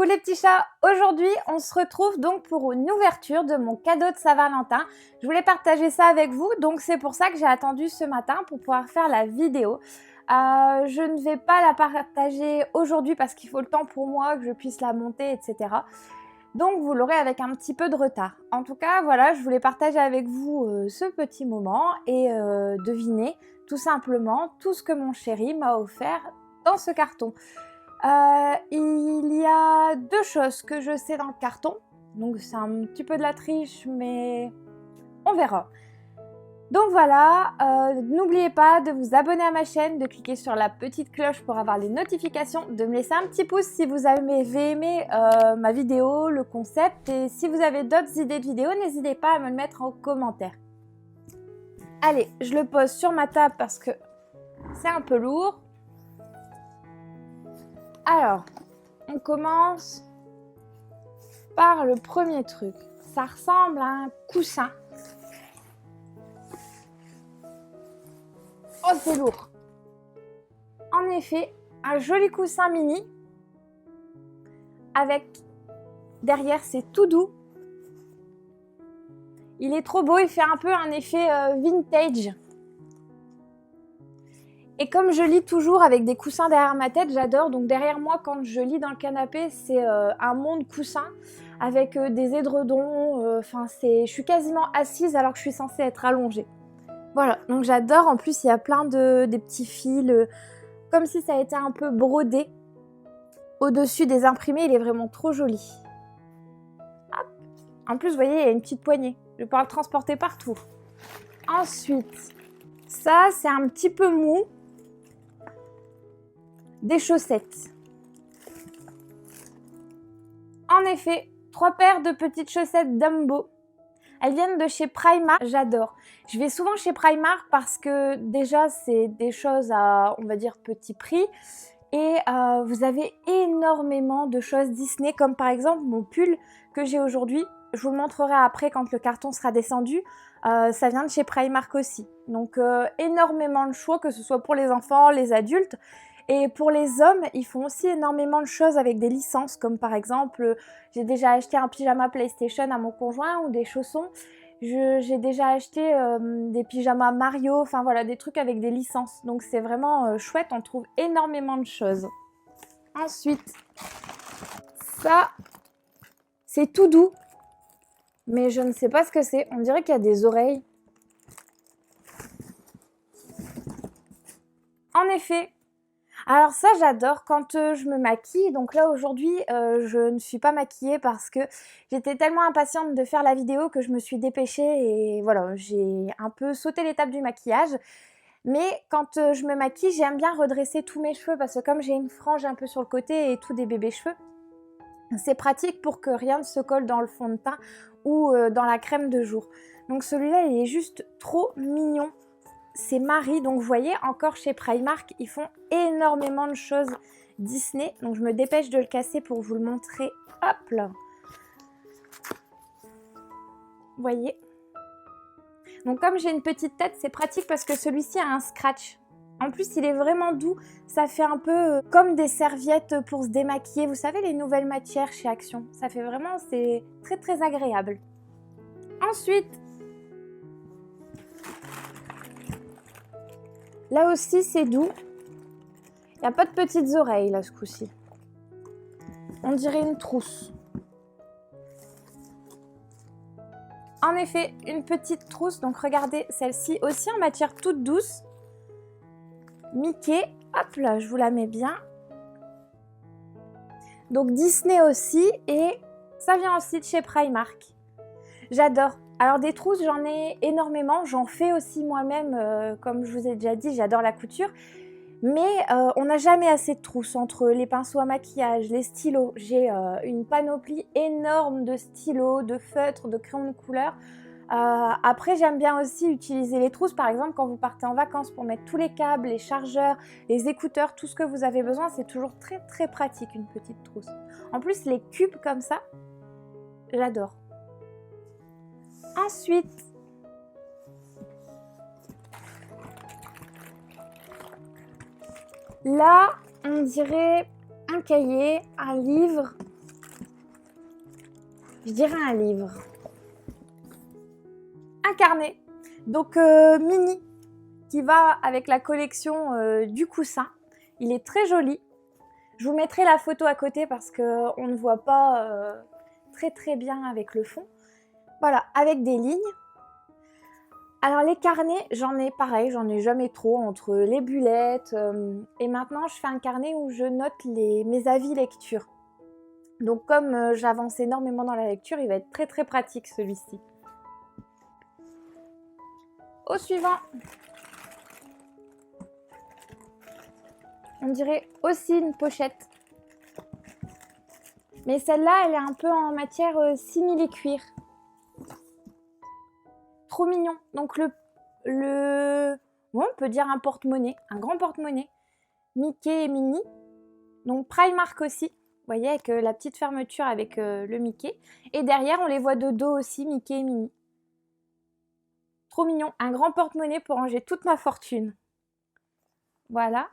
les petits chats, aujourd'hui on se retrouve donc pour une ouverture de mon cadeau de Saint-Valentin. Je voulais partager ça avec vous, donc c'est pour ça que j'ai attendu ce matin pour pouvoir faire la vidéo. Je ne vais pas la partager aujourd'hui parce qu'il faut le temps pour moi que je puisse la monter, etc. Donc vous l'aurez avec un petit peu de retard. En tout cas, voilà, je voulais partager avec vous ce petit moment et deviner tout simplement tout ce que mon chéri m'a offert dans ce carton. Il y a deux choses que je sais dans le carton, donc c'est un petit peu de la triche, mais on verra. Donc voilà, n'oubliez pas de vous abonner à ma chaîne, de cliquer sur la petite cloche pour avoir les notifications, de me laisser un petit pouce si vous avez aimé ma vidéo, le concept, et si vous avez d'autres idées de vidéos, n'hésitez pas à me le mettre en commentaire. Allez, je le pose sur ma table parce que c'est un peu lourd. Alors, on commence par le premier truc. Ça ressemble à un coussin. Oh, c'est lourd. En effet, un joli coussin mini. Avec, derrière, c'est tout doux. Il est trop beau, il fait un peu un effet vintage. Et comme je lis toujours avec des coussins derrière ma tête, j'adore. Donc derrière moi, quand je lis dans le canapé, c'est un monde coussin avec des édredons. Je suis quasiment assise alors que je suis censée être allongée. Voilà, donc j'adore. En plus, il y a plein des petits fils, comme si ça a été un peu brodé au-dessus des imprimés. Il est vraiment trop joli. Hop. En plus, vous voyez, il y a une petite poignée. Je vais pouvoir le transporter partout. Ensuite, ça, c'est un petit peu mou. Des chaussettes. En effet, 3 paires de petites chaussettes Dumbo. Elles viennent de chez Primark, j'adore. Je vais souvent chez Primark parce que déjà c'est des choses à, on va dire, petit prix. Et vous avez énormément de choses Disney, comme par exemple mon pull que j'ai aujourd'hui. Je vous le montrerai après quand le carton sera descendu. Ça vient de chez Primark aussi. Donc énormément de choix, que ce soit pour les enfants, les adultes. Et pour les hommes, ils font aussi énormément de choses avec des licences, comme par exemple, j'ai déjà acheté un pyjama PlayStation à mon conjoint ou des chaussons. J'ai déjà acheté des pyjamas Mario, enfin voilà, des trucs avec des licences. Donc c'est vraiment chouette, on trouve énormément de choses. Ensuite, ça, c'est tout doux, mais je ne sais pas ce que c'est. On dirait qu'il y a des oreilles. En effet. Alors ça, j'adore quand je me maquille. Donc là, aujourd'hui, je ne suis pas maquillée parce que j'étais tellement impatiente de faire la vidéo que je me suis dépêchée et voilà, j'ai un peu sauté l'étape du maquillage. Mais quand je me maquille, j'aime bien redresser tous mes cheveux parce que comme j'ai une frange un peu sur le côté et tout des bébés cheveux, c'est pratique pour que rien ne se colle dans le fond de teint ou dans la crème de jour. Donc celui-là, il est juste trop mignon. C'est Marie, donc vous voyez, encore chez Primark, ils font énormément de choses Disney. Donc je me dépêche de le casser pour vous le montrer. Hop là. Vous voyez. Donc comme j'ai une petite tête, c'est pratique parce que celui-ci a un scratch. En plus, il est vraiment doux. Ça fait un peu comme des serviettes pour se démaquiller. Vous savez, les nouvelles matières chez Action. Ça fait vraiment, c'est très très agréable. Ensuite, là aussi, c'est doux. Il n'y a pas de petites oreilles, là, ce coup-ci. On dirait une trousse. En effet, une petite trousse. Donc, regardez, celle-ci aussi en matière toute douce. Mickey. Hop là, je vous la mets bien. Donc, Disney aussi. Et ça vient aussi de chez Primark. J'adore. Alors, des trousses, j'en ai énormément. J'en fais aussi moi-même. Comme je vous ai déjà dit, j'adore la couture. Mais on n'a jamais assez de trousses entre les pinceaux à maquillage, les stylos. J'ai une panoplie énorme de stylos, de feutres, de crayons de couleur. Après, j'aime bien aussi utiliser les trousses, par exemple, quand vous partez en vacances pour mettre tous les câbles, les chargeurs, les écouteurs, tout ce que vous avez besoin. C'est toujours très très pratique, une petite trousse. En plus, les cubes comme ça, j'adore. Ensuite, là, on dirait un cahier, un livre. Je dirais un livre. Un carnet. Donc mini, qui va avec la collection du coussin. Il est très joli. Je vous mettrai la photo à côté parce qu'on ne voit pas très bien avec le fond. Voilà, avec des lignes. Alors les carnets, j'en ai jamais trop entre les bullettes et maintenant je fais un carnet où je note mes avis lecture. Donc comme j'avance énormément dans la lecture, il va être très pratique celui-ci. Au suivant, on dirait aussi une pochette. Mais celle-là, elle est un peu en matière simili-cuir. Trop mignon. Donc ouais, on peut dire un porte-monnaie, un grand porte-monnaie. Mickey et Minnie. Donc Primark aussi. Vous voyez, avec la petite fermeture avec le Mickey. Et derrière, on les voit de dos aussi, Mickey et Minnie. Trop mignon. Un grand porte-monnaie pour ranger toute ma fortune. Voilà.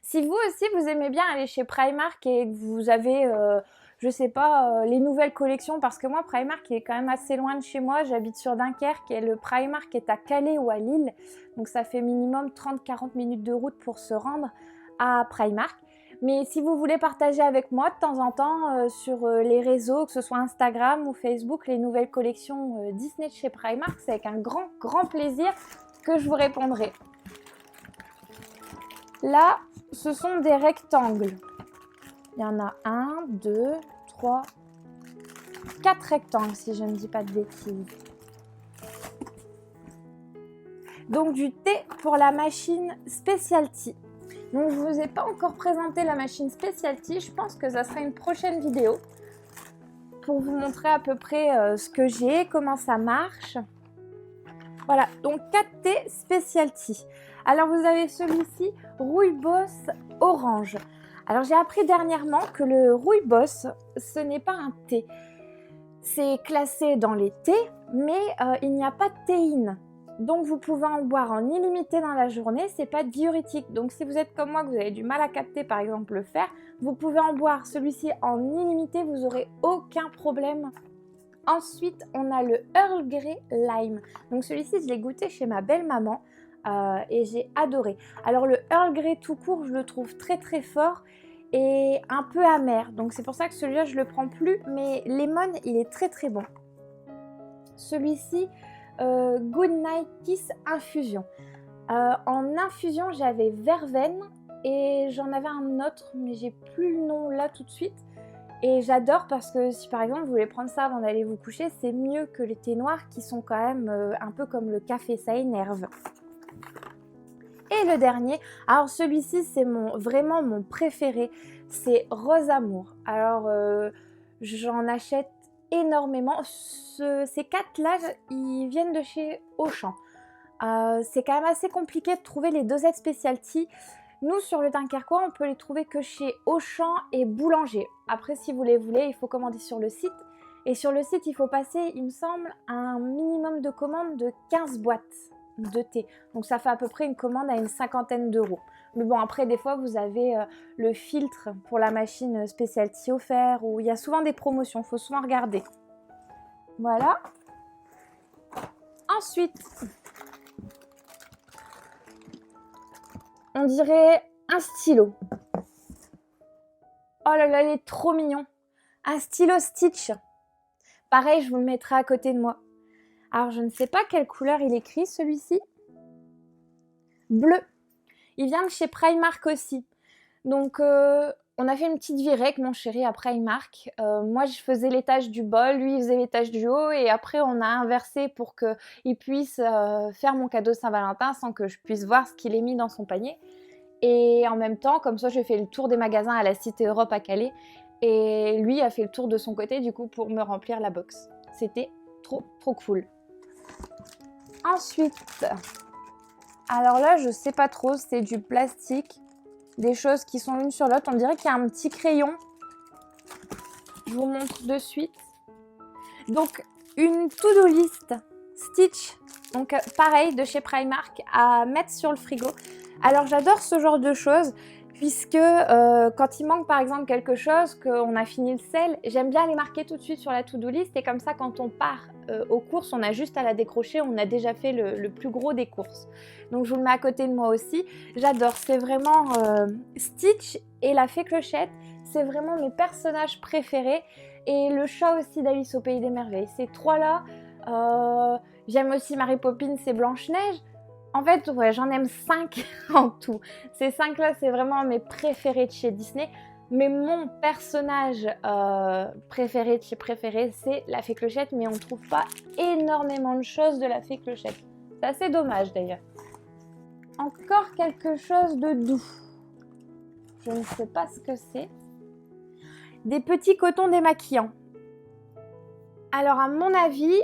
Si vous aussi, vous aimez bien aller chez Primark et que vous avez, je sais pas, les nouvelles collections, parce que moi, Primark, il est quand même assez loin de chez moi. J'habite sur Dunkerque et le Primark est à Calais ou à Lille. Donc ça fait minimum 30-40 minutes de route pour se rendre à Primark. Mais si vous voulez partager avec moi de temps en temps sur les réseaux, que ce soit Instagram ou Facebook, les nouvelles collections Disney de chez Primark, c'est avec un grand plaisir que je vous répondrai. Là, ce sont des rectangles. Il y en a 1, 2, 3, 4 rectangles si je ne dis pas de bêtises. Donc du thé pour la machine Specialty. Donc je ne vous ai pas encore présenté la machine Specialty. Je pense que ça sera une prochaine vidéo pour vous montrer à peu près ce que j'ai, comment ça marche. Voilà, donc 4 thés Specialty. Alors vous avez celui-ci, Rooibos Orange. Alors j'ai appris dernièrement que le Rooibos, ce n'est pas un thé. C'est classé dans les thés, mais il n'y a pas de théine. Donc vous pouvez en boire en illimité dans la journée, c'est pas diurétique. Donc si vous êtes comme moi, que vous avez du mal à capter par exemple le fer, vous pouvez en boire celui-ci en illimité, vous n'aurez aucun problème. Ensuite, on a le Earl Grey Lime. Donc celui-ci, je l'ai goûté chez ma belle-maman et j'ai adoré. Alors le Earl Grey tout court, je le trouve très fort et un peu amer. Donc c'est pour ça que celui-là, je le prends plus. Mais Lemon, il est très bon. Celui-ci, Good Night Kiss Infusion. En infusion, j'avais verveine et j'en avais un autre, mais j'ai plus le nom là tout de suite. Et j'adore parce que si par exemple vous voulez prendre ça avant d'aller vous coucher, c'est mieux que les thés noirs qui sont quand même un peu comme le café, ça énerve. Et le dernier, alors celui-ci c'est vraiment mon préféré, c'est Rose Amour. Alors j'en achète énormément. Ces 4 là, ils viennent de chez Auchan. C'est quand même assez compliqué de trouver les dosettes Specialty. Nous, sur le Dunkerquois, on peut les trouver que chez Auchan et Boulanger. Après, si vous les voulez, il faut commander sur le site. Et sur le site, il faut passer, il me semble, un minimum de commandes de 15 boîtes de thé. Donc ça fait à peu près une commande à une 50aine d'euros. Mais bon, après, des fois, vous avez le filtre pour la machine Specialty offert. Ou il y a souvent des promotions, il faut souvent regarder. Voilà. Ensuite, on dirait un stylo. Oh là là, il est trop mignon. Un stylo Stitch. Pareil, je vous le mettrai à côté de moi. Alors, je ne sais pas quelle couleur il écrit, celui-ci. Bleu. Il vient de chez Primark aussi. Donc, on a fait une petite virée avec mon chéri à Primark. Moi, je faisais l'étage du bol, lui, il faisait l'étage du haut. Et après, on a inversé pour qu'il puisse faire mon cadeau Saint-Valentin sans que je puisse voir ce qu'il ait mis dans son panier. Et en même temps, comme ça, j'ai fait le tour des magasins à la Cité Europe à Calais. Et lui a fait le tour de son côté, du coup, pour me remplir la box. C'était trop cool. Ensuite, alors là, je sais pas trop, c'est du plastique. Des choses qui sont l'une sur l'autre. On dirait qu'il y a un petit crayon. Je vous montre de suite. Donc, une to-do list Stitch. Donc, pareil, de chez Primark, à mettre sur le frigo. Alors, j'adore ce genre de choses. puisque quand il manque par exemple quelque chose, qu'on a fini le sel, j'aime bien les marquer tout de suite sur la to-do list et comme ça quand on part aux courses, on a juste à la décrocher, on a déjà fait le plus gros des courses. Donc je vous le mets à côté de moi aussi, j'adore, c'est vraiment Stitch et la Fée Clochette, c'est vraiment mes personnages préférés et le chat aussi d'Alice au Pays des Merveilles. Ces trois-là, j'aime aussi Mary Poppins et Blanche-Neige. En fait, ouais, j'en aime 5 en tout. Ces 5-là, c'est vraiment mes préférés de chez Disney. Mais mon personnage préféré de chez préféré, c'est la Fée Clochette. Mais on ne trouve pas énormément de choses de la Fée Clochette. C'est assez dommage d'ailleurs. Encore quelque chose de doux. Je ne sais pas ce que c'est. Des petits cotons démaquillants. Alors à mon avis,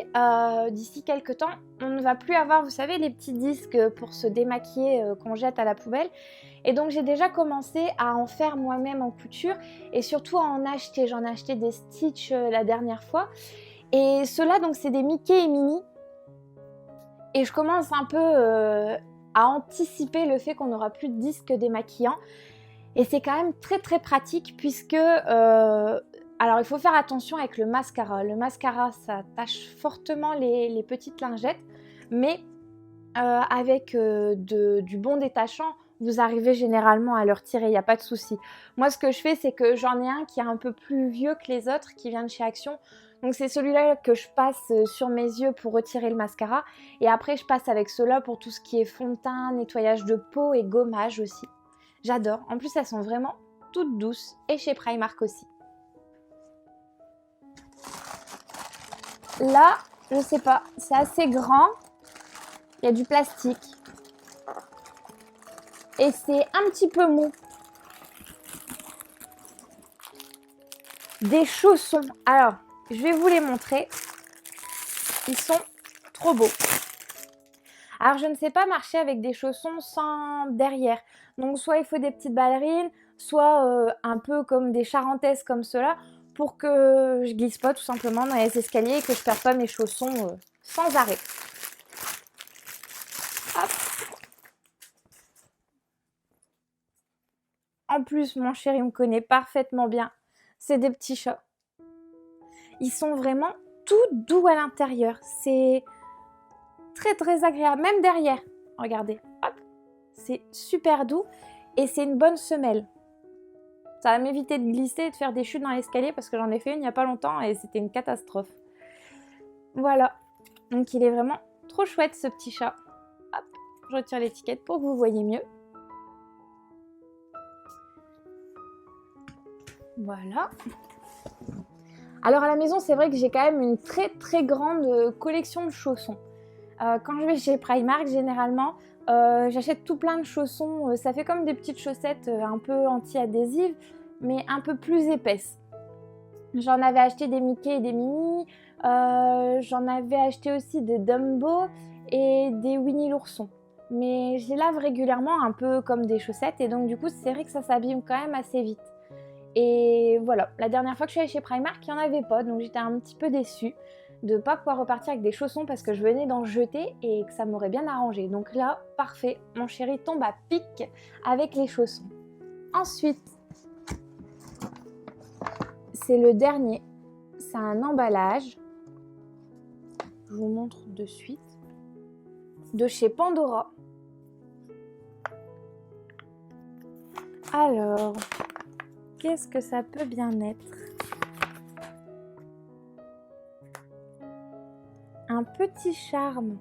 d'ici quelques temps, on ne va plus avoir, vous savez, les petits disques pour se démaquiller qu'on jette à la poubelle. Et donc j'ai déjà commencé à en faire moi-même en couture et surtout à en acheter. J'en ai acheté des Stitch la dernière fois. Et ceux-là, donc c'est des Mickey et Minnie. Et je commence un peu à anticiper le fait qu'on n'aura plus de disques démaquillants. Et c'est quand même très très pratique puisque... alors il faut faire attention avec le mascara. Le mascara, ça tache fortement les petites lingettes. Mais avec du bon détachant, vous arrivez généralement à le retirer, il n'y a pas de souci. Moi, ce que je fais, c'est que j'en ai un qui est un peu plus vieux que les autres, qui vient de chez Action. Donc c'est celui-là que je passe sur mes yeux pour retirer le mascara. Et après, je passe avec ceux-là pour tout ce qui est fond de teint, nettoyage de peau et gommage aussi. J'adore. En plus, elles sont vraiment toutes douces. Et chez Primark aussi. Là, je sais pas, c'est assez grand. Il y a du plastique. Et c'est un petit peu mou. Des chaussons. Alors, je vais vous les montrer. Ils sont trop beaux. Alors, je ne sais pas marcher avec des chaussons sans derrière. Donc, soit il faut des petites ballerines, soit un peu comme des charentaises comme cela, pour que je glisse pas tout simplement dans les escaliers et que je perde pas mes chaussons sans arrêt. Hop. En plus, mon chéri me connaît parfaitement bien. C'est des petits chats. Ils sont vraiment tout doux à l'intérieur. C'est très très agréable, même derrière. Regardez, hop, c'est super doux et c'est une bonne semelle. Ça va m'éviter de glisser et de faire des chutes dans l'escalier parce que j'en ai fait une il n'y a pas longtemps et c'était une catastrophe. Voilà, donc il est vraiment trop chouette ce petit chat. Hop, je retire l'étiquette pour que vous voyez mieux. Voilà. Alors à la maison, c'est vrai que j'ai quand même une très très grande collection de chaussons. Quand je vais chez Primark, généralement, j'achète tout plein de chaussons. Ça fait comme des petites chaussettes un peu anti-adhésives, mais un peu plus épaisses. J'en avais acheté des Mickey et des Minnie. J'en avais acheté aussi des Dumbo et des Winnie l'ourson. Mais je les lave régulièrement un peu comme des chaussettes et donc du coup, c'est vrai que ça s'abîme quand même assez vite. Et voilà, la dernière fois que je suis allée chez Primark, il n'y en avait pas, donc j'étais un petit peu déçue de ne pas pouvoir repartir avec des chaussons parce que je venais d'en jeter et que ça m'aurait bien arrangé. Donc là, parfait, mon chéri tombe à pic avec les chaussons. Ensuite, c'est le dernier, c'est un emballage, je vous montre de suite, de chez Pandora. Alors, qu'est-ce que ça peut bien être? Un petit charme.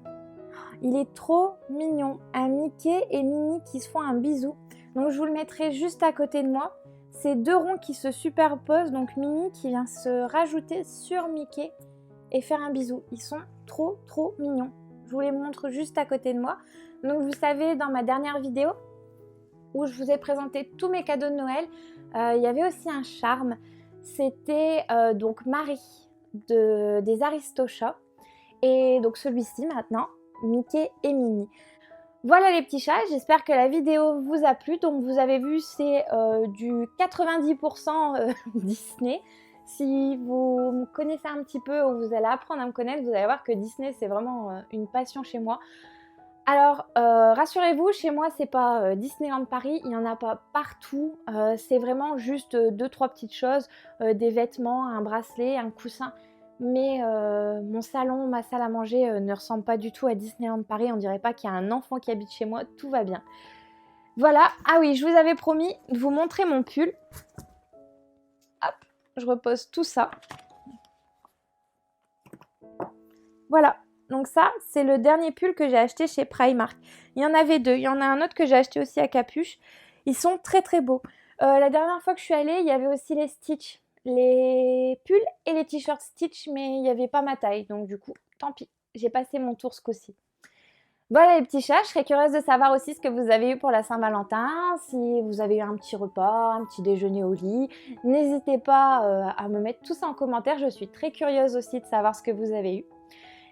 Il est trop mignon. Un Mickey et Minnie qui se font un bisou. Donc je vous le mettrai juste à côté de moi. C'est deux ronds qui se superposent. Donc Minnie qui vient se rajouter sur Mickey et faire un bisou. Ils sont trop trop mignons. Je vous les montre juste à côté de moi. Donc vous savez, dans ma dernière vidéo où je vous ai présenté tous mes cadeaux de Noël, il y avait aussi un charme. C'était donc Marie des Aristochats. Et donc celui-ci maintenant, Mickey et Minnie. Voilà les petits chats, j'espère que la vidéo vous a plu. Donc vous avez vu, c'est du 90% Disney. Si vous me connaissez un petit peu ou vous allez apprendre à me connaître, vous allez voir que Disney c'est vraiment une passion chez moi. Alors, rassurez-vous, chez moi, c'est pas, Disneyland Paris, il y en a pas partout, c'est vraiment juste, 2-3 petites choses, des vêtements, un bracelet, un coussin. Mais, mon salon, ma salle à manger, ne ressemble pas du tout à Disneyland Paris. On dirait pas qu'il y a un enfant qui habite chez moi, tout va bien. Voilà. Ah oui, je vous avais promis de vous montrer mon pull. Hop, je repose tout ça. Voilà. Donc ça, c'est le dernier pull que j'ai acheté chez Primark. Il y en avait deux. Il y en a un autre que j'ai acheté aussi à Capuche. Ils sont très très beaux. La dernière fois que je suis allée, il y avait aussi les Stitch. Les pulls et les t-shirts Stitch, mais il n'y avait pas ma taille. Donc du coup, tant pis. J'ai passé mon tour ce coup-ci. Voilà les petits chats, je serais curieuse de savoir aussi ce que vous avez eu pour la Saint-Valentin, si vous avez eu un petit repas, un petit déjeuner au lit. N'hésitez pas à me mettre tout ça en commentaire, je suis très curieuse aussi de savoir ce que vous avez eu.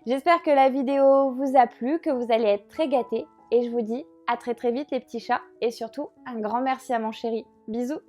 J'espère que la vidéo vous a plu, que vous allez être très gâtés et je vous dis à très très vite les petits chats et surtout un grand merci à mon chéri. Bisous!